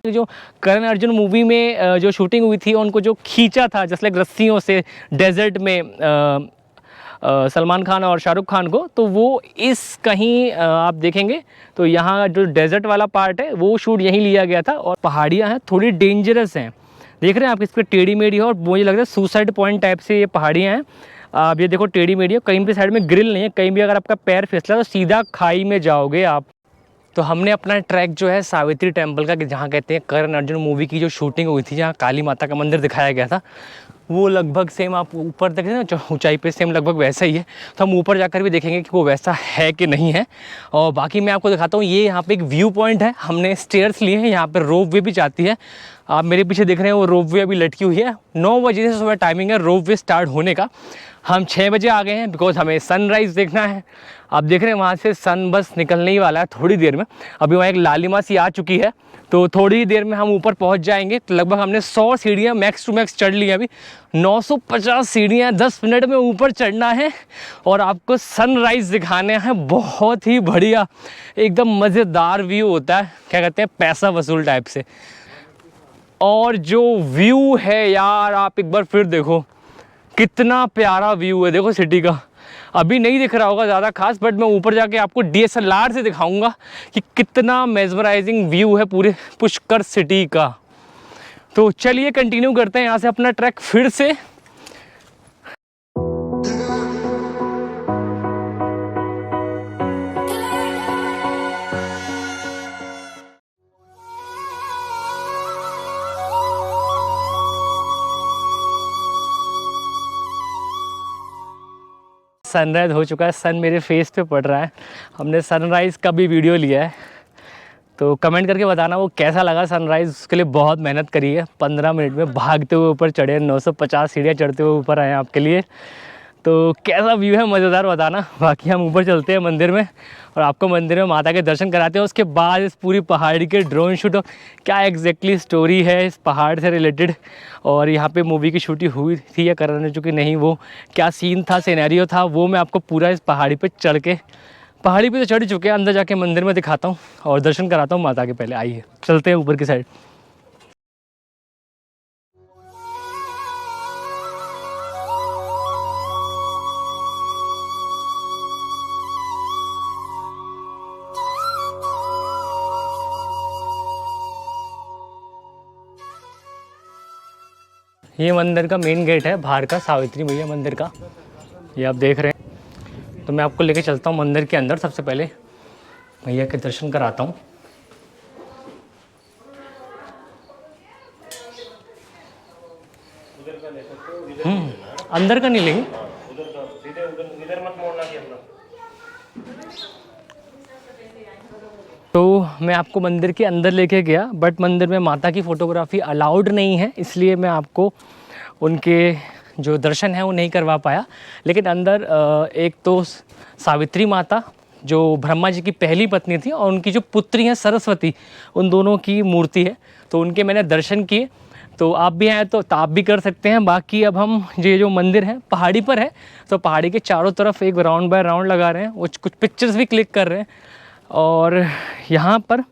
जो करण अर्जुन मूवी में जो शूटिंग हुई थी उनको जो खींचा था जैसे लाइक रस्सियों से डेजर्ट में सलमान खान और शाहरुख खान को, तो वो इस कहीं आप देखेंगे तो यहाँ जो डेजर्ट वाला पार्ट है वो शूट यहीं लिया गया था। और पहाड़ियाँ हैं थोड़ी डेंजरस हैं, देख रहे हैं आप, इस पर टेढ़ी मेढ़ी है और मुझे लग रहा है सुसाइड पॉइंट टाइप से ये पहाड़ियाँ हैं। आप ये देखो टेढ़ी मेढ़ी है, कहीं भी साइड में ग्रिल नहीं है, कहीं भी अगर आपका पैर फिसला तो सीधा खाई में जाओगे आप। तो हमने अपना ट्रैक जो है सावित्री टेम्पल का, जहाँ कहते हैं करण अर्जुन मूवी की जो शूटिंग हुई थी, जहाँ काली माता का मंदिर दिखाया गया था, वो लगभग सेम आप ऊपर देखें ना ऊंचाई पे सेम लगभग वैसा ही है। तो हम ऊपर जाकर भी देखेंगे कि वो वैसा है कि नहीं है। और बाकी मैं आपको दिखाता हूँ, ये यहाँ पे एक व्यू पॉइंट है, हमने स्टेयर्स लिए हैं, यहाँ पर रोप वे भी जाती है। आप मेरे पीछे देख रहे हैं वो रोप वे अभी लटकी हुई है। 9 बजे से सुबह टाइमिंग है रोप वे स्टार्ट होने का। हम 6 बजे आ गए हैं बिकॉज हमें सनराइज़ देखना है। आप देख रहे हैं वहाँ से सन बस निकलने ही वाला है थोड़ी देर में। अभी वहाँ एक लालिमा सी आ चुकी है, तो थोड़ी देर में हम ऊपर पहुँच जाएंगे। तो लगभग हमने 100 सीढ़ियाँ मैक्स टू मैक्स चढ़ ली हैं। अभी 950 सीढ़ियाँ 10 मिनट में ऊपर चढ़ना है और आपको सनराइज़ दिखाने हैं। बहुत ही बढ़िया एकदम मज़ेदार व्यू होता है, क्या कहते हैं पैसा वसूल टाइप से। और जो व्यू है यार, आप एक बार फिर देखो कितना प्यारा व्यू है। देखो सिटी का अभी नहीं दिख रहा होगा ज़्यादा खास, बट मैं ऊपर जाके आपको DSLR से दिखाऊंगा कि कितना मेस्मराइजिंग व्यू है पूरे पुष्कर सिटी का। तो चलिए कंटिन्यू करते हैं यहाँ से अपना ट्रैक फिर से। सनराइज़ हो चुका है, सन मेरे फेस पे पड़ रहा है। हमने सनराइज़ का भी वीडियो लिया है, तो कमेंट करके बताना वो कैसा लगा सनराइज़। उसके लिए बहुत मेहनत करी है, 15 मिनट में भागते हुए ऊपर चढ़े, 950 सीढ़ियाँ चढ़ते हुए ऊपर आए आपके लिए। तो कैसा व्यू है मज़ेदार बताना। बाकी हम ऊपर चलते हैं मंदिर में और आपको मंदिर में माता के दर्शन कराते हैं। उसके बाद इस पूरी पहाड़ी के ड्रोन शूट, क्या एग्जैक्टली स्टोरी है इस पहाड़ से रिलेटेड, और यहाँ पे मूवी की शूटिंग हुई थी या करने चुकी नहीं, वो क्या सीन था, सिनेरियो था, वो मैं आपको पूरा इस पहाड़ी पे चढ़ के, पहाड़ी पे तो चढ़ चुके हैं, अंदर जाके मंदिर में दिखाता हूँ और दर्शन कराता हूँ माता के। पहले आइए चलते हैं ऊपर की साइड। ये मंदिर का मेन गेट है बाहर का, सावित्री मैया मंदिर का, ये आप देख रहे हैं। तो मैं आपको लेके चलता हूँ मंदिर के अंदर। सबसे पहले मैया के दर्शन कराता हूँ। अंदर का नहीं लेंगे, तो मैं आपको मंदिर के अंदर लेके गया, बट मंदिर में माता की फ़ोटोग्राफी अलाउड नहीं है, इसलिए मैं आपको उनके जो दर्शन है वो नहीं करवा पाया। लेकिन अंदर एक तो सावित्री माता जो ब्रह्मा जी की पहली पत्नी थी और उनकी जो पुत्री हैं सरस्वती, उन दोनों की मूर्ति है, तो उनके मैंने दर्शन किए। तो आप भी आए तो आप भी कर सकते हैं। बाकी अब हम ये जो मंदिर है पहाड़ी पर है, तो पहाड़ी के चारों तरफ एक राउंड बाय राउंड लगा रहे हैं, वो कुछ पिक्चर्स भी क्लिक कर रहे हैं। और यहाँ पर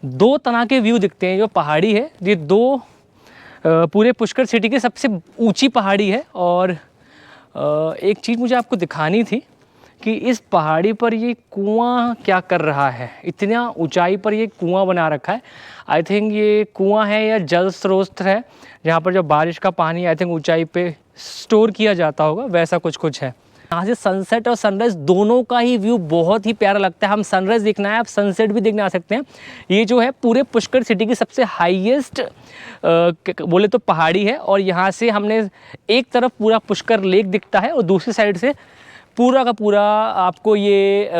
2 तरह के व्यू दिखते हैं। जो पहाड़ी है ये 2 पूरे पुष्कर सिटी की सबसे ऊंची पहाड़ी है। और एक चीज़ मुझे आपको दिखानी थी कि इस पहाड़ी पर ये कुआं क्या कर रहा है, इतना ऊंचाई पर ये कुआं बना रखा है। आई थिंक ये कुआं है या जल स्रोत है, जहाँ पर जो बारिश का पानी आई थिंक ऊंचाई पे स्टोर किया जाता होगा, वैसा कुछ है। यहाँ से सनसेट और सनराइज़ दोनों का ही व्यू बहुत ही प्यारा लगता है। हम सनराइज़ देखना है, आप सनसेट भी देखने आ सकते हैं। ये जो है पूरे पुष्कर सिटी की सबसे हाईएस्ट बोले तो पहाड़ी है, और यहाँ से हमने एक तरफ पूरा पुष्कर लेक दिखता है और दूसरी साइड से पूरा का पूरा आपको ये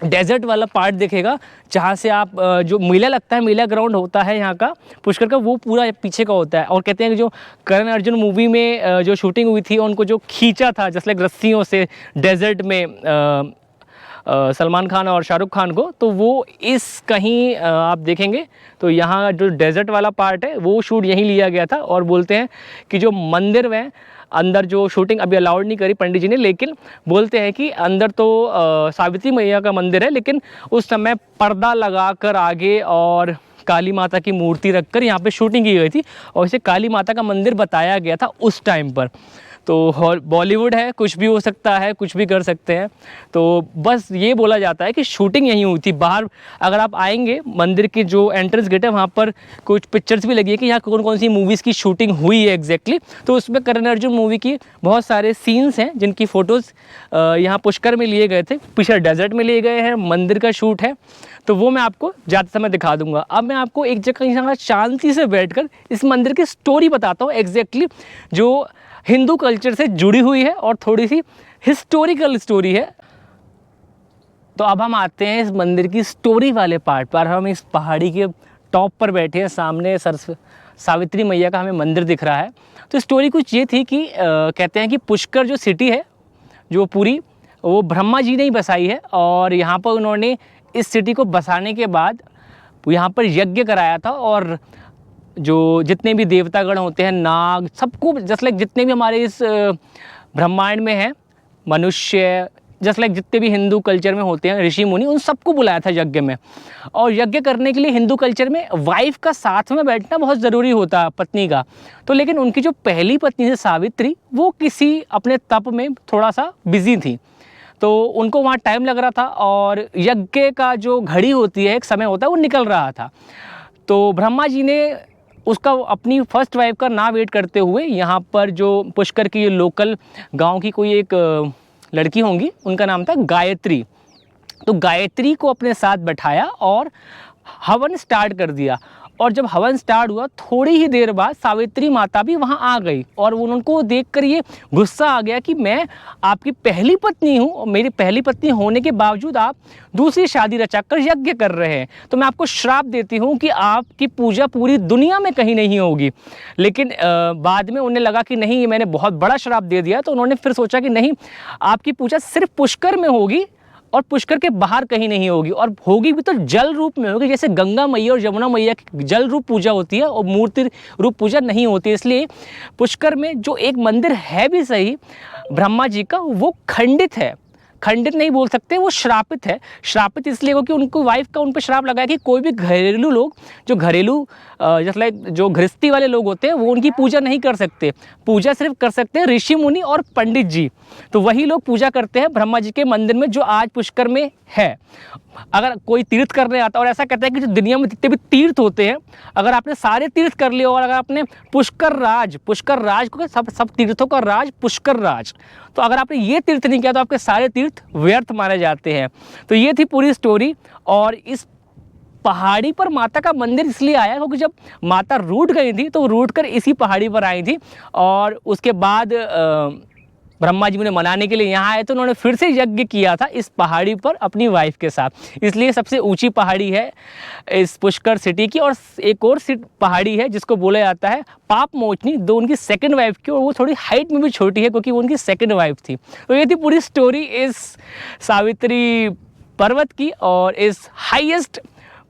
डेजर्ट वाला पार्ट दिखेगा, जहाँ से आप जो मेला लगता है, मेला ग्राउंड होता है यहाँ का पुष्कर का, वो पूरा पीछे का होता है। और कहते हैं कि जो करण अर्जुन मूवी में जो शूटिंग हुई थी उनको जो खींचा था जैसे लाइक रस्सियों से डेजर्ट में सलमान खान और शाहरुख खान को, तो वो इस कहीं आप देखेंगे तो यहाँ जो डेजर्ट वाला पार्ट है वो शूट यहीं लिया गया था। और बोलते हैं कि जो मंदिर में अंदर जो शूटिंग अभी अलाउड नहीं करी पंडित जी ने, लेकिन बोलते हैं कि अंदर तो सावित्री मैया का मंदिर है, लेकिन उस समय पर्दा लगाकर आगे और काली माता की मूर्ति रखकर यहाँ पे शूटिंग की गई थी और इसे काली माता का मंदिर बताया गया था उस टाइम पर। तो बॉलीवुड है, कुछ भी हो सकता है, कुछ भी कर सकते हैं। तो बस ये बोला जाता है कि शूटिंग यहीं हुई थी। बाहर अगर आप आएंगे मंदिर के जो एंट्रेंस गेट है वहाँ पर कुछ पिक्चर्स भी लगी है कि यहाँ कौन कौन सी मूवीज़ की शूटिंग हुई है एग्जैक्टली। तो उसमें करण अर्जुन मूवी की बहुत सारे सीन्स हैं जिनकी फ़ोटोज़ यहाँ पुष्कर में लिए गए थे, पीछे डेजर्ट में लिए गए हैं, मंदिर का शूट है। तो वो मैं आपको जाते समय दिखा दूंगा। अब मैं आपको एक जगह शांति से बैठकर इस मंदिर की स्टोरी बताता हूँ एग्जैक्टली, जो हिंदू कल्चर से जुड़ी हुई है और थोड़ी सी हिस्टोरिकल स्टोरी है। तो अब हम आते हैं इस मंदिर की स्टोरी वाले पार्ट पर। हम इस पहाड़ी के टॉप पर बैठे हैं, सामने सावित्री मैया का हमें मंदिर दिख रहा है। तो स्टोरी कुछ ये थी कि कहते हैं कि पुष्कर जो सिटी है जो पूरी, वो ब्रह्मा जी ने ही बसाई है। और यहाँ पर उन्होंने इस सिटी को बसाने के बाद यहाँ पर यज्ञ कराया था और जो जितने भी देवतागण होते हैं, नाग, सबको जस्ट लाइक जितने भी हमारे इस ब्रह्मांड में हैं, मनुष्य, जस्ट लाइक जितने भी हिंदू कल्चर में होते हैं ऋषि मुनि, उन सबको बुलाया था यज्ञ में। और यज्ञ करने के लिए हिंदू कल्चर में वाइफ का साथ में बैठना बहुत ज़रूरी होता है, पत्नी का। तो लेकिन उनकी जो पहली पत्नी थी सावित्री, वो किसी अपने तप में थोड़ा सा बिजी थी, तो उनको वहाँ टाइम लग रहा था और यज्ञ का जो घड़ी होती है, एक समय होता है, वो निकल रहा था। तो ब्रह्मा जी ने उसका अपनी फर्स्ट वाइफ का ना वेट करते हुए यहाँ पर जो पुष्कर की लोकल गांव की कोई एक लड़की होंगी, उनका नाम था गायत्री। तो गायत्री को अपने साथ बैठाया और हवन स्टार्ट कर दिया। और जब हवन स्टार्ट हुआ थोड़ी ही देर बाद सावित्री माता भी वहाँ आ गई और उनको देखकर ये गुस्सा आ गया कि मैं आपकी पहली पत्नी हूँ और मेरी पहली पत्नी होने के बावजूद आप दूसरी शादी रचाकर यज्ञ कर रहे हैं, तो मैं आपको श्राप देती हूँ कि आपकी पूजा पूरी दुनिया में कहीं नहीं होगी। लेकिन बाद में उन्हें लगा कि नहीं, ये मैंने बहुत बड़ा श्राप दे दिया। तो उन्होंने फिर सोचा कि नहीं, आपकी पूजा सिर्फ पुष्कर में होगी और पुष्कर के बाहर कहीं नहीं होगी, और होगी भी तो जल रूप में होगी, जैसे गंगा मैया और यमुना मैया की जल रूप पूजा होती है और मूर्ति रूप पूजा नहीं होती है। इसलिए पुष्कर में जो एक मंदिर है भी सही ब्रह्मा जी का, वो खंडित है। खंडित नहीं बोल सकते, वो श्रापित है। श्रापित इसलिए क्योंकि उनको वाइफ का उन पर श्राप लगा है कि कोई भी घरेलू लोग, जो घरेलू जैसे लाइक जो गृहस्थी वाले लोग होते हैं, वो उनकी पूजा नहीं कर सकते। पूजा सिर्फ कर सकते हैं ऋषि मुनि और पंडित जी। तो वही लोग पूजा करते हैं ब्रह्मा जी के मंदिर में, जो आज पुष्कर में है। अगर कोई तीर्थ करने आता है, और ऐसा कहते हैं कि जो दुनिया में जितने भी तीर्थ होते हैं, अगर आपने सारे तीर्थ कर लिए और अगर आपने पुष्कर राज को, सब तीर्थों का राज पुष्कर राज, तो अगर आपने ये तीर्थ नहीं किया तो आपके सारे तीर्थ व्यर्थ माने जाते हैं। तो ये थी पूरी स्टोरी। और इस पहाड़ी पर माता का मंदिर इसलिए आया क्योंकि जब माता रूठ गई थी तो रूठ कर इसी पहाड़ी पर आई थी, और उसके बाद ब्रह्मा जी उन्हें मनाने के लिए यहाँ आए तो उन्होंने फिर से यज्ञ किया था इस पहाड़ी पर अपनी वाइफ के साथ। इसलिए सबसे ऊंची पहाड़ी है इस पुष्कर सिटी की। और एक और पहाड़ी है जिसको बोला जाता है पाप मोचनी, दो उनकी सेकंड वाइफ की, और वो थोड़ी हाइट में भी छोटी है क्योंकि वो उनकी सेकंड वाइफ थी। तो ये थी पूरी स्टोरी इस सावित्री पर्वत की और इस हाईएस्ट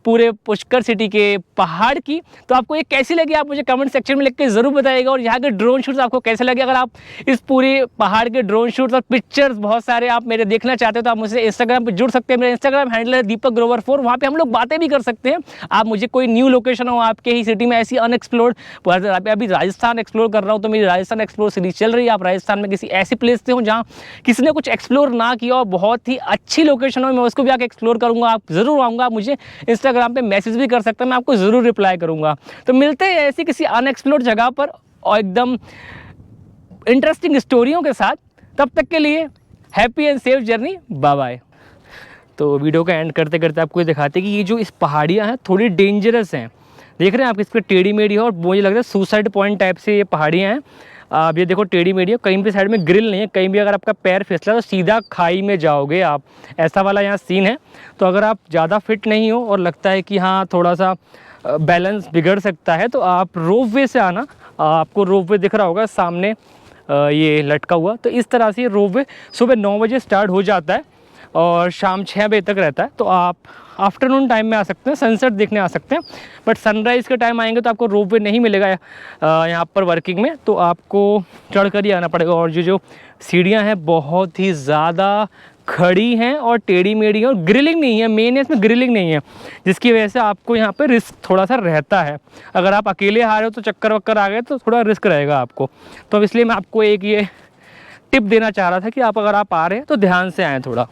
पूरे पुष्कर सिटी के पहाड़ की। तो आपको ये कैसी लगी आप मुझे कमेंट सेक्शन में लिख के ज़रूर बताइएगा। और यहाँ के ड्रोन शूट्स आपको कैसे लगे। अगर आप इस पूरे पहाड़ के ड्रोन शूट्स और पिक्चर्स बहुत सारे आप मेरे देखना चाहते हो तो आप मुझसे इंस्टाग्राम पे जुड़ सकते हैं। मेरा इंस्टाग्राम हैंडल है दीपक ग्रोवर 4, वहाँ पे हम लोग बातें भी कर सकते हैं। आप मुझे कोई न्यू लोकेशन हो आपके ही सिटी में ऐसी अनएक्सप्लोर्ड, अभी राजस्थान एक्सप्लोर कर रहा हूँ तो मेरी राजस्थान एक्सप्लोर सीरीज चल रही है। आप राजस्थान में किसी ऐसी प्लेस से हो जहाँ किसी ने कुछ एक्सप्लोर ना किया और बहुत ही अच्छी लोकेशन हो, मैं उसको भी आके एक्सप्लोर करूँगा। आप ज़रूर आऊँगा, आप मुझे इंस्टाग्राम पर मैसेज भी कर सकते हैं, मैं आपको ज़रूर रिप्लाई करूँगा। तो मिलते हैं ऐसी किसी अनएक्सप्लोर्ड जगह पर और एकदम इंटरेस्टिंग स्टोरियों के साथ। तब तक के लिए happy and safe journey, bye bye. तो वीडियो का एंड करते करते आपको ये दिखाते कि ये जो इस पहाड़ियाँ हैं थोड़ी डेंजरस हैं। देख रहे हैं आप, इस पर टेढ़ी मेढ़ी है और मुझे लग रहा है सुसाइड पॉइंट टाइप से ये पहाड़ियाँ हैं। आप ये देखो टेढ़ी मेढ़ी है, कहीं भी साइड में ग्रिल नहीं है, कहीं भी अगर आपका पैर फिसला तो सीधा खाई में जाओगे आप, ऐसा वाला यहाँ सीन है। तो अगर आप ज़्यादा फिट नहीं हो और लगता है कि हाँ थोड़ा सा बैलेंस बिगड़ सकता है तो आप रोप वे से आना। आपको रोप वे दिख रहा होगा सामने ये लटका हुआ, तो इस तरह से रोप वे सुबह 9 बजे स्टार्ट हो जाता है और शाम 6 बजे तक रहता है। तो आप आफ्टरनून टाइम में आ सकते हैं, सनसेट देखने आ सकते हैं। बट सनराइज़ के टाइम आएंगे तो आपको रोपवे नहीं मिलेगा यहाँ पर वर्किंग में, तो आपको चढ़ कर ही आना पड़ेगा। और जो सीढ़ियाँ हैं बहुत ही ज़्यादा खड़ी हैं और टेढ़ी मेढ़ी हैं, और ग्रिलिंग नहीं है, मेन है इसमें ग्रिलिंग नहीं है, जिसकी वजह से आपको यहाँ पे रिस्क थोड़ा सा रहता है। अगर आप अकेले आ रहे हो तो चक्कर वक्कर आ गए तो थोड़ा रिस्क रहेगा आपको। तो इसलिए मैं आपको एक ये टिप देना चाह रहा था कि आप अगर आप आ रहे हैं तो ध्यान से आएँ थोड़ा।